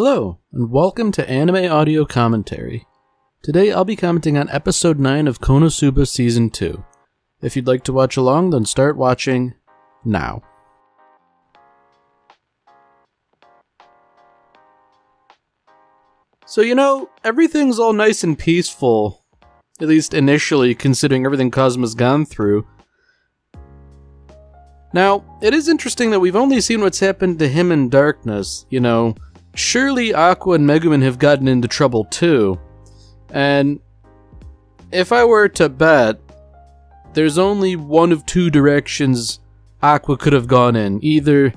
Hello, and welcome to Anime Audio Commentary. Today I'll be commenting on Episode 9 of Konosuba Season 2. If you'd like to watch along, then start watching now. So everything's all nice and peaceful, at least initially, considering everything Kazuma's gone through. Now, it is interesting that we've only seen what's happened to him in darkness, Surely Aqua and Megumin have gotten into trouble too. And if I were to bet, there's only one of two directions Aqua could have gone in. Either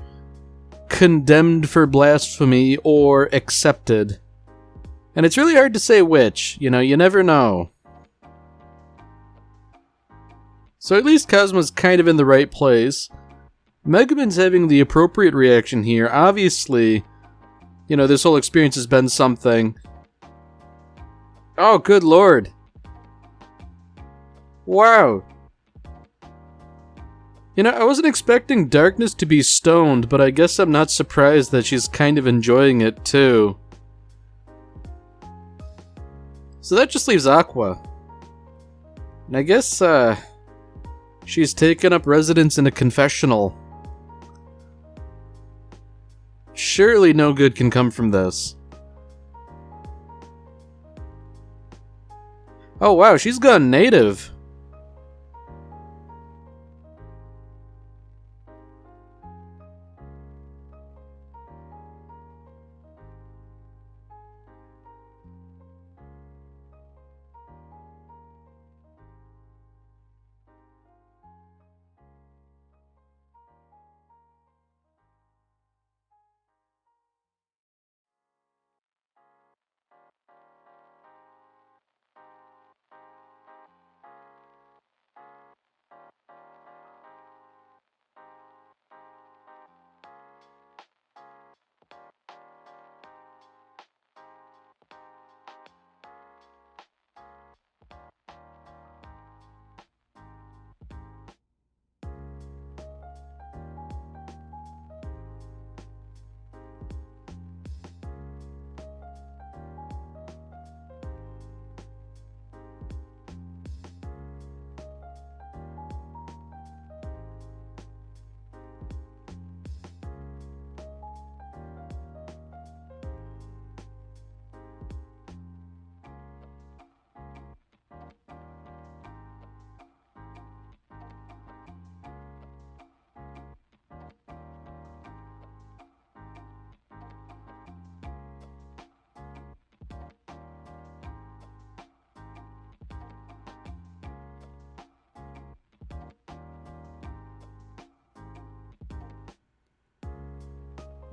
condemned for blasphemy or accepted. And it's really hard to say which, you never know. So at least Kazuma's kind of in the right place. Megumin's having the appropriate reaction here. Obviously, this whole experience has been something. Oh, good lord. Wow. I wasn't expecting Darkness to be stoned, but I guess I'm not surprised that she's kind of enjoying it too. So that just leaves Aqua. And I guess, she's taken up residence in a confessional. Surely no good can come from this. Oh wow, she's gone native.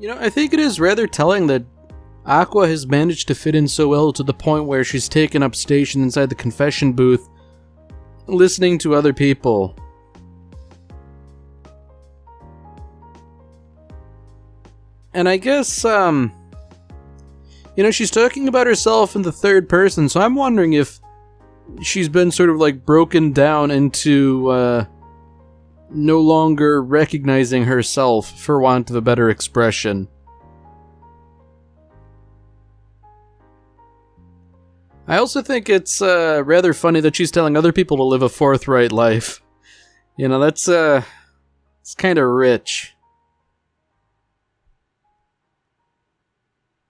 I think it is rather telling that Aqua has managed to fit in so well to the point where she's taken up station inside the confession booth, listening to other people. And I guess, she's talking about herself in the third person, so I'm wondering if she's been sort of broken down into, no longer recognizing herself, for want of a better expression. I also think it's rather funny that she's telling other people to live a forthright life. That's it's kind of rich.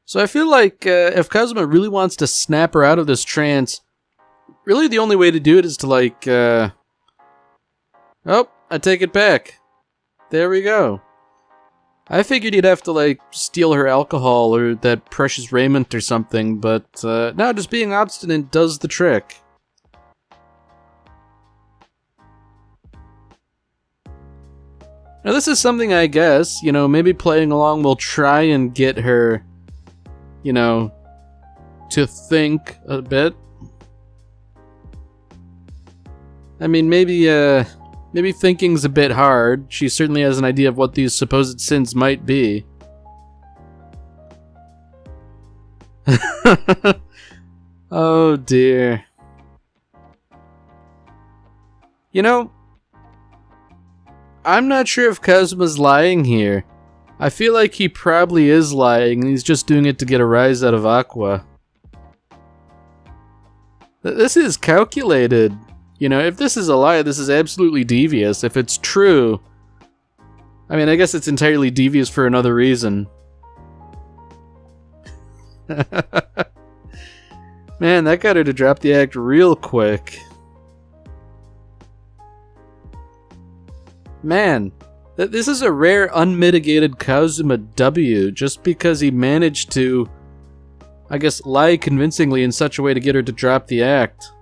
So I feel like if Kazuma really wants to snap her out of this trance, really the only way to do it is to oh, I take it back. There we go. I figured you'd have to, steal her alcohol or that precious raiment or something, but, no, just being obstinate does the trick. Now, this is something I guess, maybe playing along will try and get her, to think a bit. I mean, maybe thinking's a bit hard. She certainly has an idea of what these supposed sins might be. Oh dear. I'm not sure if Kazuma's lying here. I feel like he probably is lying, and he's just doing it to get a rise out of Aqua. This is calculated. You know, if this is a lie, this is absolutely devious. If it's true, I mean, I guess it's entirely devious for another reason. Man, that got her to drop the act real quick. Man, this is a rare unmitigated Kazuma W, just because he managed to, I guess, lie convincingly in such a way to get her to drop the act.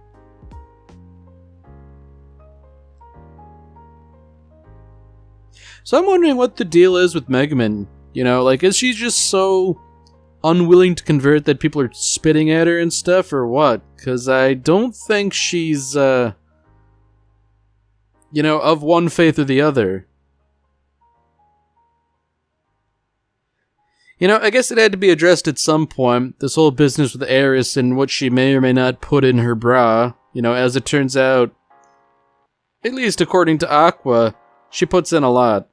So I'm wondering what the deal is with Megumin. You know, like, is she just so unwilling to convert that people are spitting at her and stuff, or what? Because I don't think she's, you know, of one faith or the other. You know, I guess it had to be addressed at some point, this whole business with Eris and what she may or may not put in her bra. You know, as it turns out, at least according to Aqua, she puts in a lot.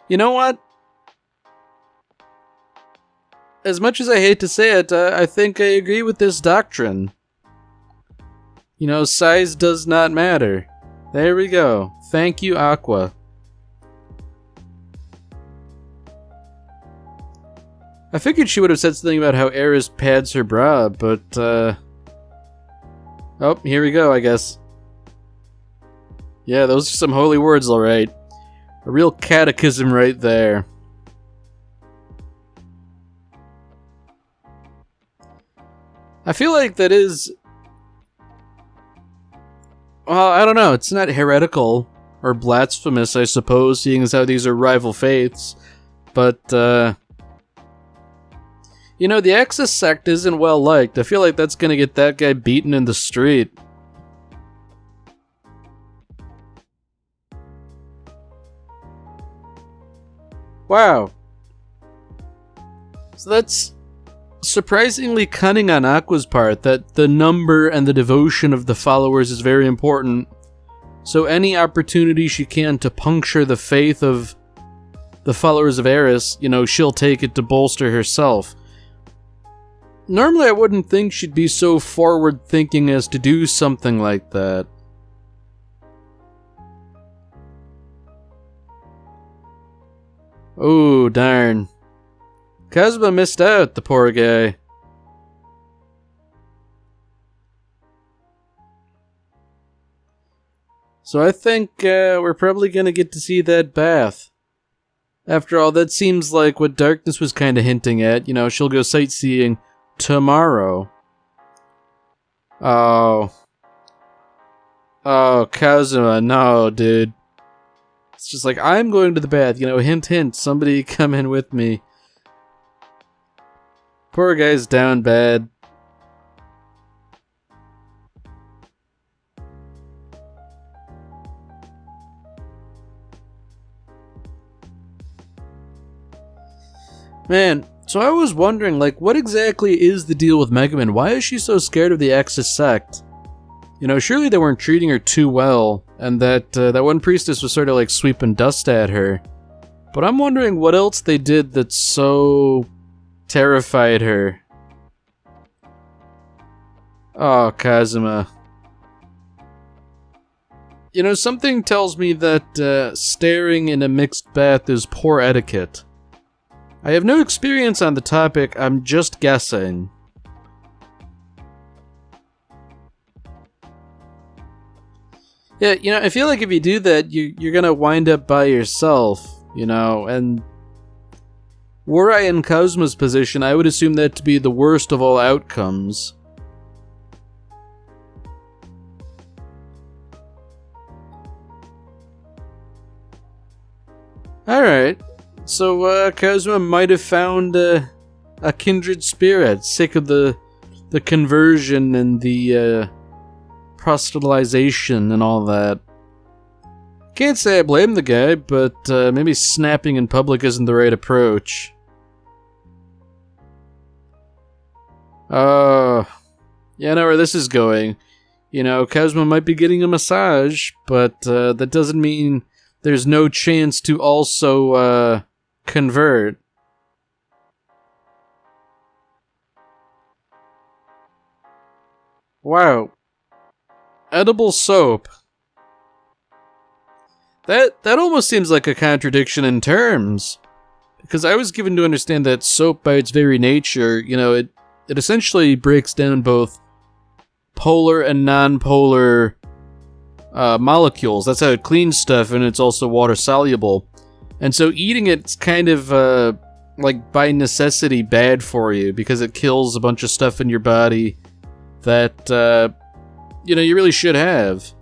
You know what? As much as I hate to say it, I think I agree with this doctrine. You know, size does not matter. There we go. Thank you, Aqua. I figured she would have said something about how Eris pads her bra, but, oh, here we go, I guess. Yeah, those are some holy words, alright. A real catechism right there. I feel like that is... Well, I don't know. It's not heretical or blasphemous, I suppose, seeing as how these are rival faiths. But, you know, the Axis sect isn't well liked. I feel like that's gonna get that guy beaten in the street. Wow. So that's surprisingly cunning on Aqua's part, that the number and the devotion of the followers is very important. So any opportunity she can to puncture the faith of the followers of Eris, you know, she'll take it to bolster herself. Normally I wouldn't think she'd be so forward-thinking as to do something like that. Oh, darn. Kazuma missed out, the poor guy. So I think we're probably gonna get to see that bath. After all, that seems like what Darkness was kinda hinting at. You know, she'll go sightseeing tomorrow. Oh. Oh, Kazuma, no, dude. It's just like, I'm going to the bath, you know, hint, hint, somebody come in with me. Poor guy's down bad. Man, so I was wondering, like, what exactly is the deal with Megumin? Why is she so scared of the Axis sect? You know, surely they weren't treating her too well, and that one priestess was sort of like sweeping dust at her. But I'm wondering what else they did that so terrified her. Oh, Kazuma. You know, something tells me that staring in a mixed bath is poor etiquette. I have no experience on the topic, I'm just guessing. Yeah, you know, I feel like if you do that, you're gonna wind up by yourself, you know, and were I in Kazuma's position, I would assume that to be the worst of all outcomes. Alright, so Kazuma might have found a kindred spirit, sick of the conversion and the proselytization and all that. Can't say I blame the guy, but maybe snapping in public isn't the right approach. Oh, yeah, I know where this is going. You know, Kazuma might be getting a massage, but that doesn't mean there's no chance to also convert. Wow. Edible soap. That almost seems like a contradiction in terms. Because I was given to understand that soap by its very nature, you know, it essentially breaks down both polar and non-polar molecules. That's how it cleans stuff, and it's also water-soluble. And so eating it's kind of, like, by necessity bad for you, because it kills a bunch of stuff in your body that, you know, you really should have.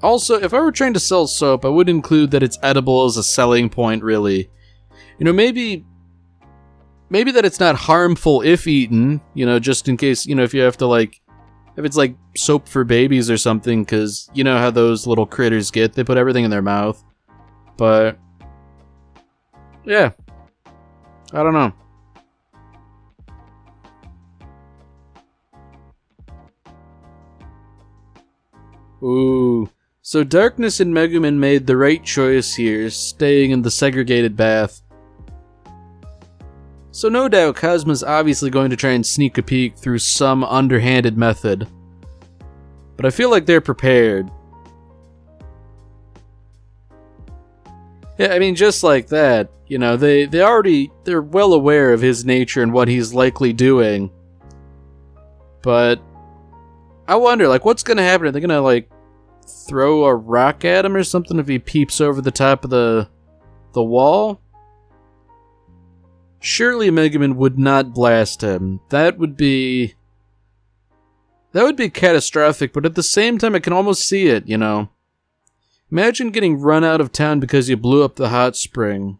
Also, if I were trying to sell soap, I would include that it's edible as a selling point, really. You know, maybe that it's not harmful if eaten, you know, just in case, you know, if you have to, like, if it's like soap for babies or something, because you know how those little critters get, they put everything in their mouth. But, yeah, I don't know. Ooh. So Darkness and Megumin made the right choice here, staying in the segregated bath. So no doubt Kazma's obviously going to try and sneak a peek through some underhanded method. But I feel like they're prepared. Yeah, I mean, just like that, you know, they're well aware of his nature and what he's likely doing. But I wonder, like, what's gonna happen? Are they gonna, like, throw a rock at him or something if he peeps over the top of the wall? Surely Megumin would not blast him. That would be catastrophic, but at the same time I can almost see it, you know. Imagine getting run out of town because you blew up the hot spring.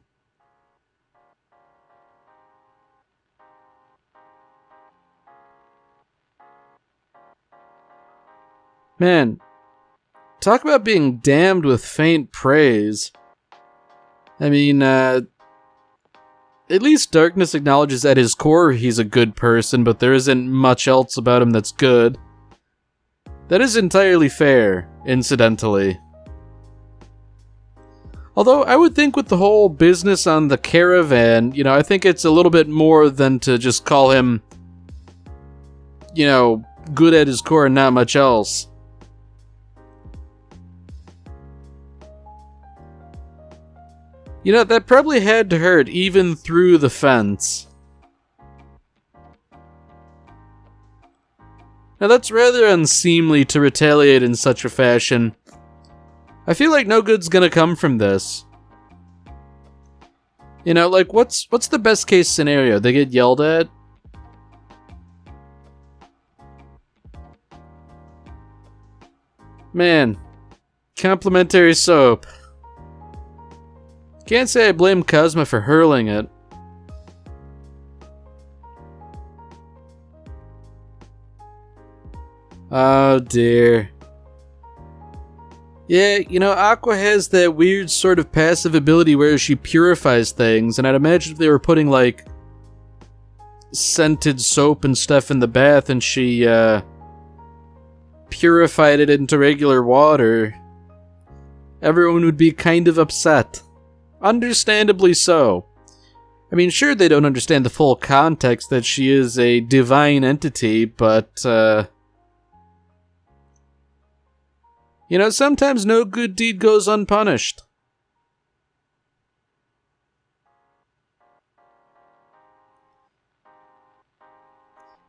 Man, talk about being damned with faint praise. I mean, at least Darkness acknowledges at his core he's a good person, but there isn't much else about him that's good. That is entirely fair, incidentally. Although, I would think with the whole business on the caravan, you know, I think it's a little bit more than to just call him, you know, good at his core and not much else. You know, that probably had to hurt even through the fence. Now that's rather unseemly to retaliate in such a fashion. I feel like no good's gonna come from this. You know, like, what's the best case scenario? They get yelled at? Man, complimentary soap. Can't say I blame Kazuma for hurling it. Oh dear. Yeah, you know, Aqua has that weird sort of passive ability where she purifies things, and I'd imagine if they were putting, like, scented soap and stuff in the bath and she, purified it into regular water, everyone would be kind of upset. Understandably so. I mean, sure, they don't understand the full context that she is a divine entity, but, you know, sometimes no good deed goes unpunished.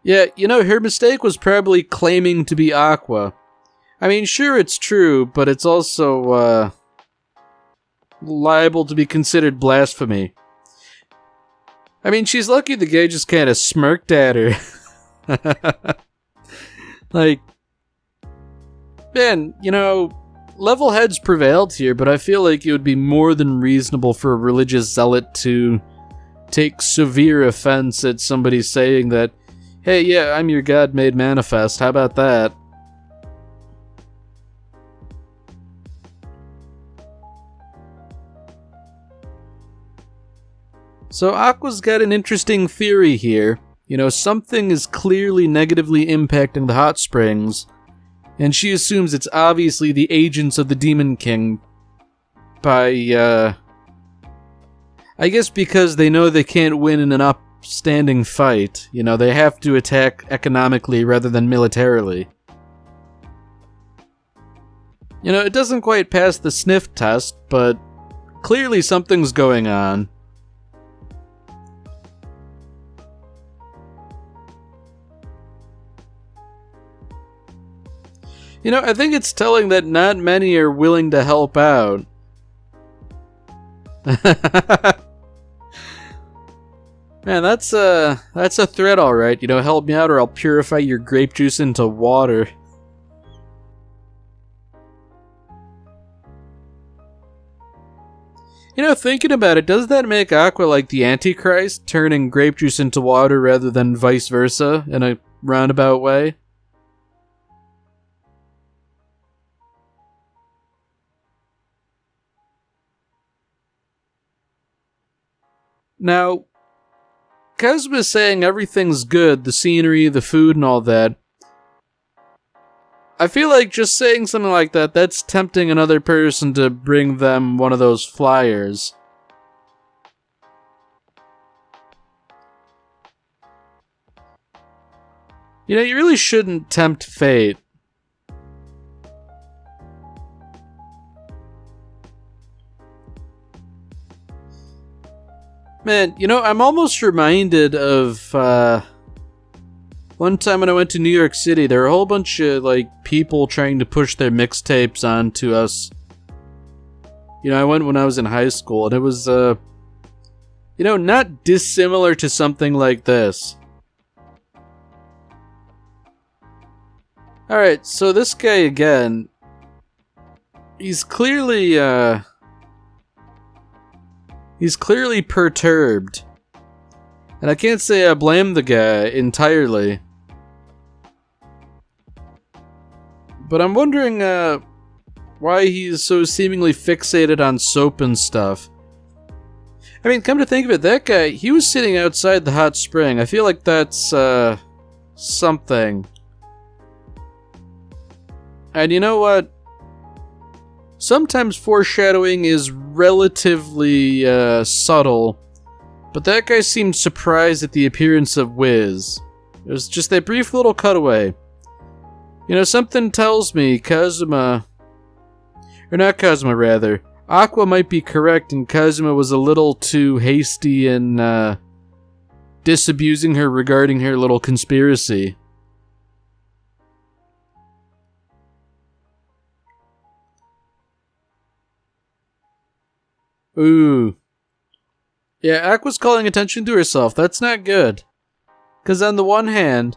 Yeah, you know, her mistake was probably claiming to be Aqua. I mean, sure, it's true, but it's also, liable to be considered blasphemy. I mean, she's lucky the guy just kind of smirked at her. Like, man, you know, level heads prevailed here, but I feel like it would be more than reasonable for a religious zealot to take severe offense at somebody saying that, hey, yeah, I'm your God made manifest, how about that? So Aqua's got an interesting theory here. You know, something is clearly negatively impacting the hot springs, and she assumes it's obviously the agents of the Demon King by, I guess because they know they can't win in an upstanding fight. You know, they have to attack economically rather than militarily. You know, it doesn't quite pass the sniff test, but clearly something's going on. You know, I think it's telling that not many are willing to help out. Man, that's a threat, alright. You know, help me out or I'll purify your grape juice into water. You know, thinking about it, does that make Aqua like the Antichrist, turning grape juice into water rather than vice versa, in a roundabout way? Now, Kazuma's saying everything's good, the scenery, the food, and all that. I feel like just saying something like that, that's tempting another person to bring them one of those flyers. You know, you really shouldn't tempt fate. Man, you know, I'm almost reminded of, one time when I went to New York City, there were a whole bunch of, like, people trying to push their mixtapes onto us. You know, I went when I was in high school, and it was, you know, not dissimilar to something like this. Alright, so this guy again, he's clearly perturbed. And I can't say I blame the guy entirely. But I'm wondering, why he's so seemingly fixated on soap and stuff. I mean, come to think of it, that guy, he was sitting outside the hot spring. I feel like that's, something. And you know what? Sometimes foreshadowing is relatively, subtle. But that guy seemed surprised at the appearance of Wiz. It was just that brief little cutaway. You know, something tells me Kazuma... Or not Kazuma, rather. Aqua might be correct and Kazuma was a little too hasty in, disabusing her regarding her little conspiracy. Ooh. Yeah, Aqua's calling attention to herself. That's not good. Because on the one hand,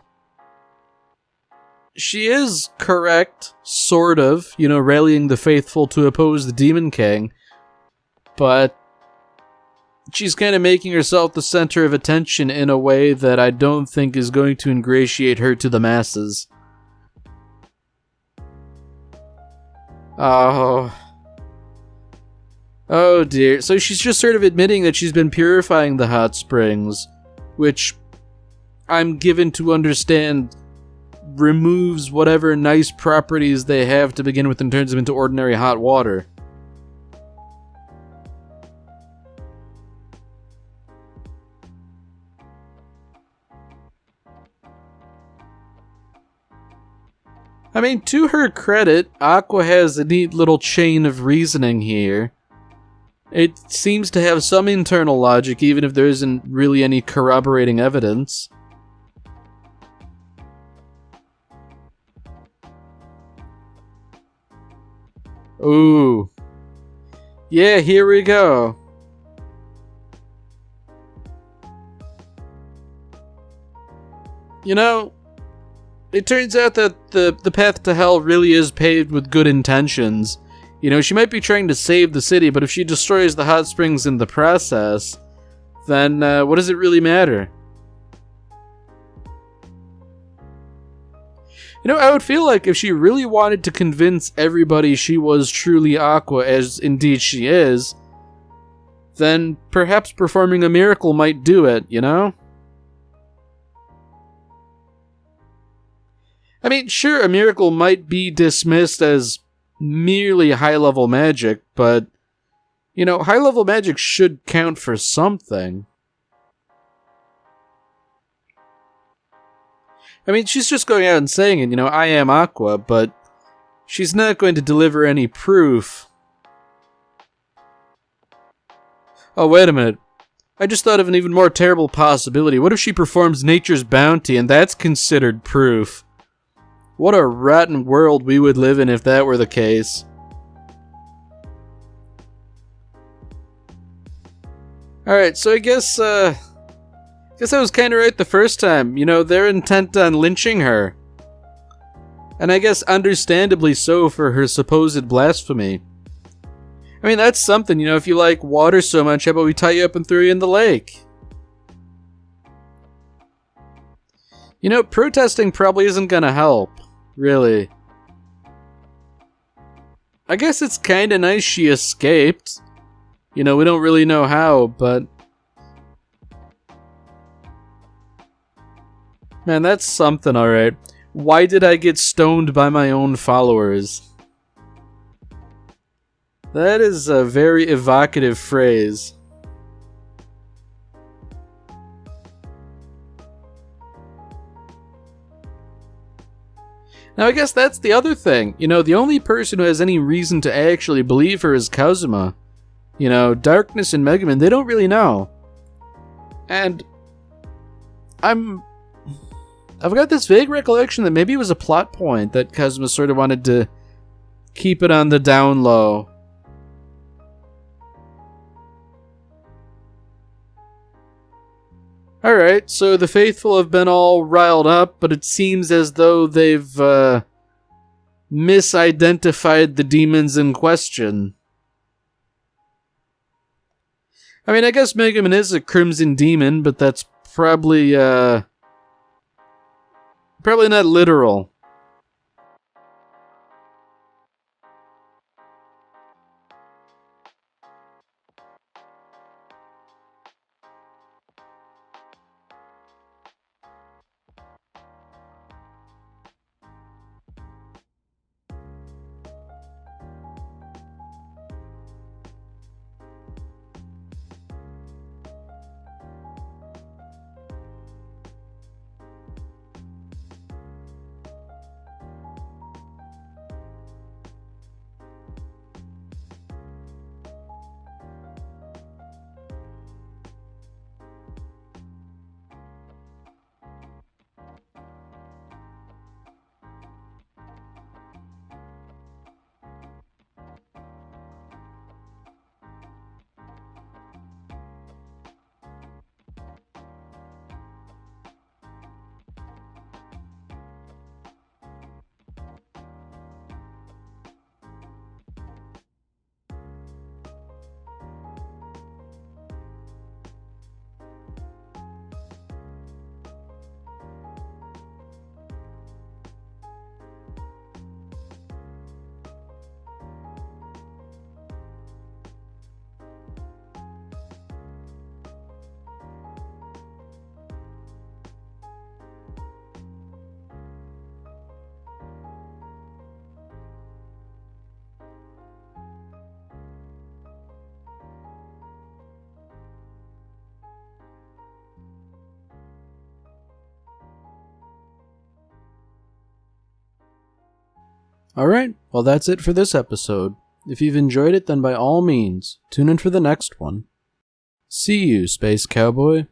she is correct, sort of, you know, rallying the faithful to oppose the Demon King, but she's kind of making herself the center of attention in a way that I don't think is going to ingratiate her to the masses. Oh dear. So she's just sort of admitting that she's been purifying the hot springs, which I'm given to understand removes whatever nice properties they have to begin with and turns them into ordinary hot water. I mean, to her credit, Aqua has a neat little chain of reasoning here. It seems to have some internal logic, even if there isn't really any corroborating evidence. Ooh. Yeah, here we go. You know, it turns out that the path to hell really is paved with good intentions. You know, she might be trying to save the city, but if she destroys the hot springs in the process, then what does it really matter? You know, I would feel like if she really wanted to convince everybody she was truly Aqua, as indeed she is, then perhaps performing a miracle might do it, you know? I mean, sure, a miracle might be dismissed as merely high-level magic, but, you know, high-level magic should count for something. I mean, she's just going out and saying it, you know, I am Aqua, but she's not going to deliver any proof. Oh, wait a minute. I just thought of an even more terrible possibility. What if she performs nature's bounty and that's considered proof? What a rotten world we would live in if that were the case. Alright, so I guess I was kinda right the first time. You know, they're intent on lynching her. And I guess understandably so for her supposed blasphemy. I mean, that's something, you know, if you like water so much, how about we tie you up and throw you in the lake? You know, protesting probably isn't gonna help, really. I guess it's kinda nice she escaped. You know, we don't really know how, but... Man, that's something, alright. Why did I get stoned by my own followers? That is a very evocative phrase. Now I guess that's the other thing. You know, the only person who has any reason to actually believe her is Kazuma. You know, Darkness and Megumin, they don't really know. And I've got this vague recollection that maybe it was a plot point that Kazuma sort of wanted to keep it on the down low. Alright, so the faithful have been all riled up, but it seems as though they've misidentified the demons in question. I mean, I guess Megumin is a crimson demon, but that's probably not literal. Alright, well that's it for this episode. If you've enjoyed it, then by all means, tune in for the next one. See you, Space Cowboy.